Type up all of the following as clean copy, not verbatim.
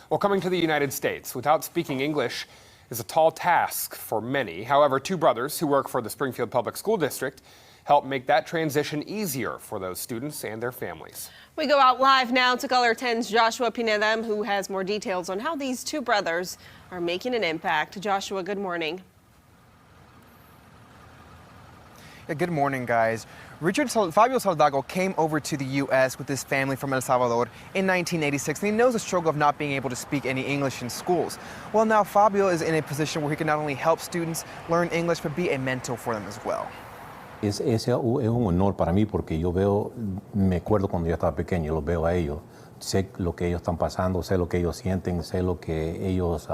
Well, coming to the United States without speaking English is a tall task for many. However, two brothers who work for the Springfield Public School District help make that transition easier for those students and their families. We go out live now to Color 10's Joshua Pineda, who has more details on how these two brothers are making an impact. Joshua, good morning. Yeah, good morning, guys. Fabio Saldago came over to the U.S. with his family from El Salvador in 1986, and he knows the struggle of not being able to speak any English in schools. Well, now Fabio is in a position where he can not only help students learn English, but be a mentor for them as well. Es un honor para mí porque me acuerdo cuando yo estaba pequeño, los veo a ellos, sé lo que ellos están pasando, sé lo que ellos sienten, sé lo que ellos,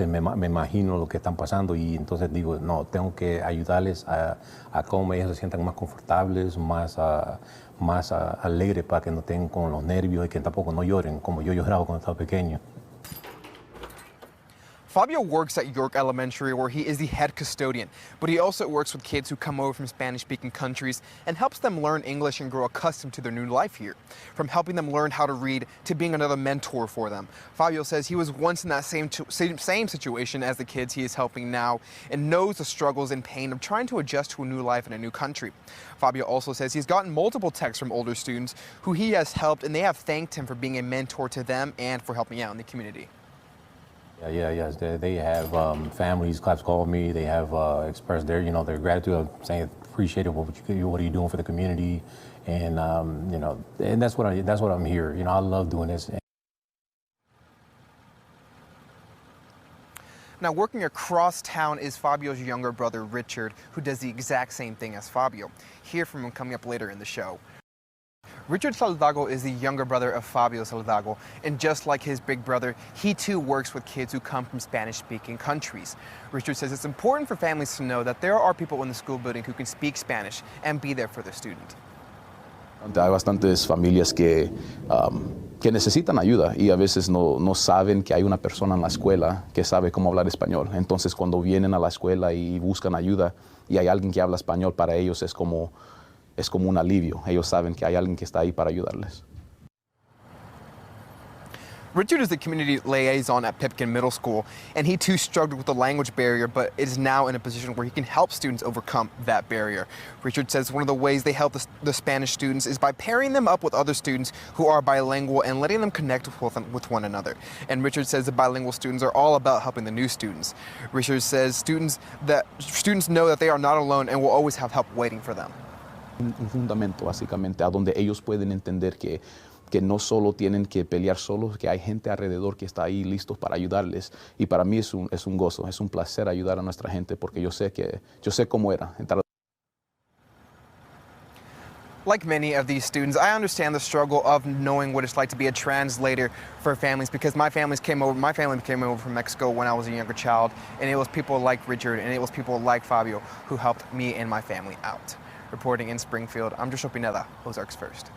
me imagino lo que están pasando y entonces digo, no, tengo que ayudarles a cómo ellos se sientan más confortables, más alegres para que no estén con los nervios y que tampoco no lloren como yo lloraba cuando estaba pequeño. Fabio works at York Elementary, where he is the head custodian, but he also works with kids who come over from Spanish-speaking countries and helps them learn English and grow accustomed to their new life here. From helping them learn how to read to being another mentor for them. Fabio says he was once in that same situation as the kids he is helping now and knows the struggles and pain of trying to adjust to a new life in a new country. Fabio also says he's gotten multiple texts from older students who he has helped, and they have thanked him for being a mentor to them and for helping out in the community. Yes. They have families, class called me. They have expressed their gratitude of saying appreciate what are you doing for the community, and and that's what I'm here. I love doing this. Now, working across town is Fabio's younger brother, Richard, who does the exact same thing as Fabio. Hear from him coming up later in the show. Richard Saldago is the younger brother of Fabio Saldago, and just like his big brother, he too works with kids who come from Spanish-speaking countries. Richard says it's important for families to know that there are people in the school building who can speak Spanish and be there for their student. Hay bastantes familias que necesitan ayuda y a veces no saben que hay una persona en la escuela que sabe cómo hablar español. Entonces, cuando vienen a la escuela y buscan ayuda y hay alguien que habla español, para ellos es como un alivio. Ellos saben que hay alguien que está ahí para ayudarles. Richard is the community liaison at Pipkin Middle School, and he too struggled with the language barrier, but is now in a position where he can help students overcome that barrier. Richard says one of the ways they help the Spanish students is by pairing them up with other students who are bilingual and letting them connect with one another. And Richard says the bilingual students are all about helping the new students. Richard says students know that they are not alone and will always have help waiting for them. Un fundamento, básicamente, a donde ellos pueden entender que no solo tienen que pelear solos, que hay gente alrededor que está ahí listos para ayudarles. Y para mí es un gozo, es un placer ayudar a nuestra gente porque yo sé cómo era. Like many of these students, I understand the struggle of knowing what it's like to be a translator for families, because my family came over from Mexico when I was a younger child, and it was people like Richard and it was people like Fabio who helped me and my family out. Reporting in Springfield, I'm Joshua Pineda, Ozarks First.